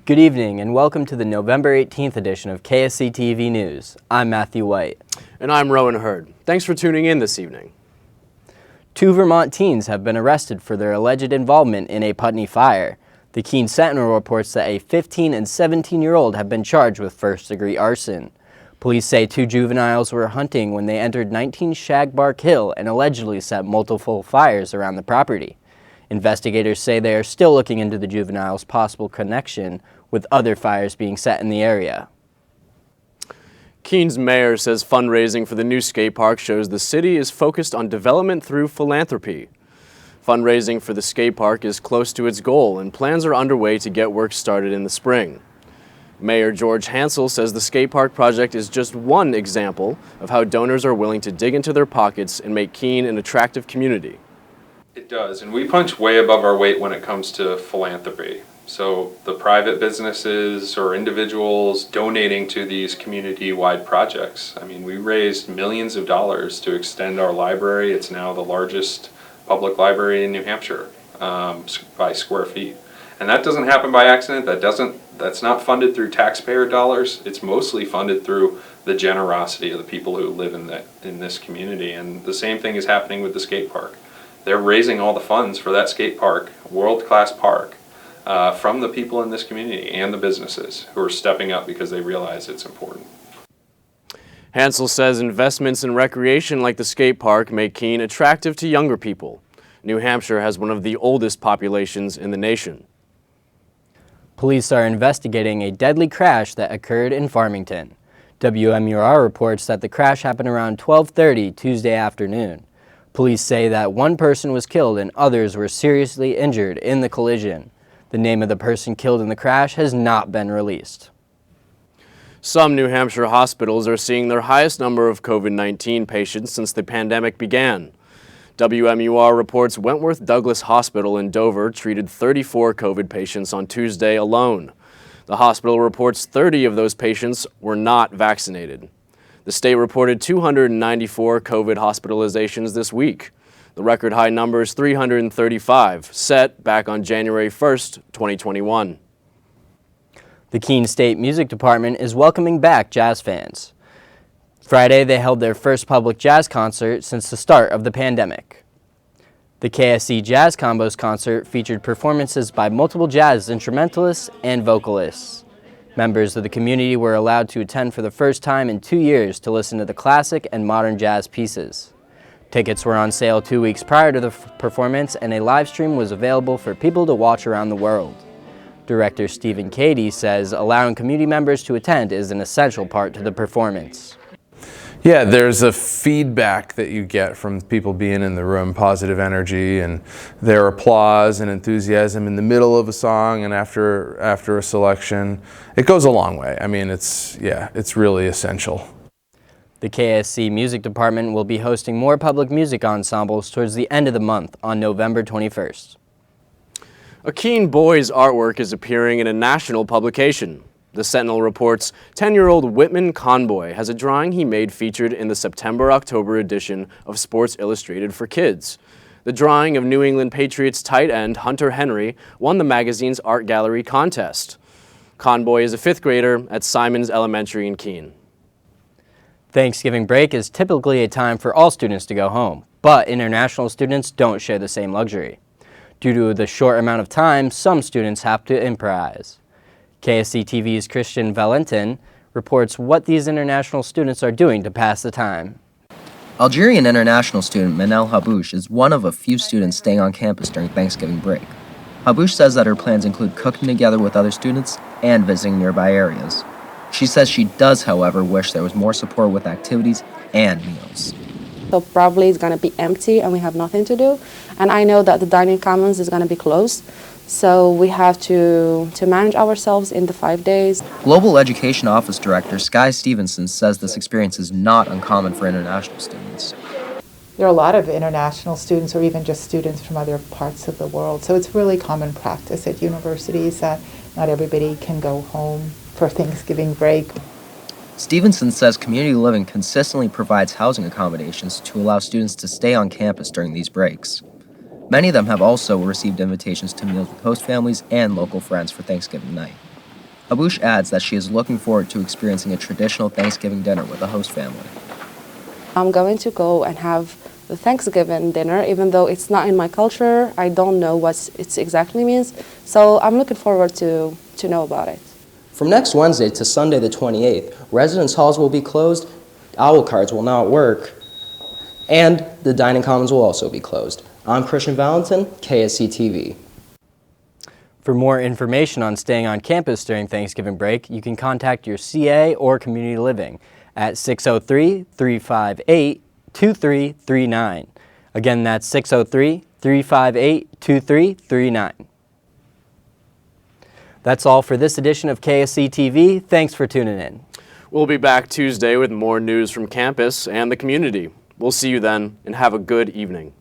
Good evening and welcome to the November 18th edition of KSC-TV News. I'm Matthew White. And I'm Rowan Hurd. Thanks for tuning in this evening. 2 Vermont teens have been arrested for their alleged involvement in a Putney fire. The Keene Sentinel reports that a 15- and 17-year-old have been charged with first-degree arson. Police say 2 juveniles were hunting when they entered 19 Shagbark Hill and allegedly set multiple fires around the property. Investigators say they are still looking into the juveniles' possible connection with other fires being set in the area. Keene's mayor says fundraising for the new skate park shows the city is focused on development through philanthropy. Fundraising for the skate park is close to its goal and plans are underway to get work started in the spring. Mayor George Hansel says the skate park project is just one example of how donors are willing to dig into their pockets and make Keene an attractive community. It does, and we punch way above our weight when it comes to philanthropy. So the private businesses or individuals donating to these community-wide projects. I mean, we raised millions of dollars to extend our library. It's now the largest public library in New Hampshire by square feet. And that doesn't happen by accident. That's not funded through taxpayer dollars. It's mostly funded through the generosity of the people who live in this community. And the same thing is happening with the skate park. They're raising all the funds for that skate park, world-class park, from the people in this community and the businesses who are stepping up because they realize it's important. Hansel says investments in recreation like the skate park make Keene attractive to younger people. New Hampshire has one of the oldest populations in the nation. Police are investigating a deadly crash that occurred in Farmington. WMUR reports that the crash happened around 12:30 Tuesday afternoon. Police say that 1 person was killed and others were seriously injured in the collision. The name of the person killed in the crash has not been released. Some New Hampshire hospitals are seeing their highest number of COVID-19 patients since the pandemic began. WMUR reports Wentworth Douglas Hospital in Dover treated 34 COVID patients on Tuesday alone. The hospital reports 30 of those patients were not vaccinated. The state reported 294 COVID hospitalizations this week. The record high number is 335, set back on January 1st, 2021. The Keene State Music Department is welcoming back jazz fans. Friday, they held their first public jazz concert since the start of the pandemic. The KSC Jazz Combos concert featured performances by multiple jazz instrumentalists and vocalists. Members of the community were allowed to attend for the first time in 2 years to listen to the classic and modern jazz pieces. Tickets were on sale 2 weeks prior to the performance, and a live stream was available for people to watch around the world. Director Stephen Cady says allowing community members to attend is an essential part to the performance. Yeah, there's a feedback that you get from people being in the room, positive energy and their applause and enthusiasm in the middle of a song and after a selection. It goes a long way. I mean, it's really essential. The KSC Music Department will be hosting more public music ensembles towards the end of the month on November 21st. A Keene boy's artwork is appearing in a national publication. The Sentinel reports 10-year-old Whitman Conboy has a drawing he made featured in the September-October edition of Sports Illustrated for Kids. The drawing of New England Patriots tight end Hunter Henry won the magazine's art gallery contest. Conboy is a 5th grader at Simons Elementary in Keene. Thanksgiving break is typically a time for all students to go home, but international students don't share the same luxury. Due to the short amount of time, some students have to improvise. KSC-TV's Christian Valentin reports what these international students are doing to pass the time. Algerian international student Manel Habouche is one of a few students staying on campus during Thanksgiving break. Habouche says that her plans include cooking together with other students and visiting nearby areas. She says she does, however, wish there was more support with activities and meals. So probably it's going to be empty and we have nothing to do. And I know that the dining commons is going to be closed. So we have to manage ourselves in the 5 days. Global Education Office Director Skye Stevenson says this experience is not uncommon for international students. There are a lot of international students or even just students from other parts of the world. So it's really common practice at universities that not everybody can go home for Thanksgiving break. Stevenson says community living consistently provides housing accommodations to allow students to stay on campus during these breaks. Many of them have also received invitations to meals with host families and local friends for Thanksgiving night. Haboush adds that she is looking forward to experiencing a traditional Thanksgiving dinner with the host family. I'm going to go and have the Thanksgiving dinner, even though it's not in my culture. I don't know what it exactly means, so I'm looking forward to know about it. From next Wednesday to Sunday the 28th, residence halls will be closed, owl cards will not work, and the dining commons will also be closed. I'm Christian Valentin, KSC-TV. For more information on staying on campus during Thanksgiving break, you can contact your CA or Community Living at 603-358-2339. Again, that's 603-358-2339. That's all for this edition of KSC-TV. Thanks for tuning in. We'll be back Tuesday with more news from campus and the community. We'll see you then, and have a good evening.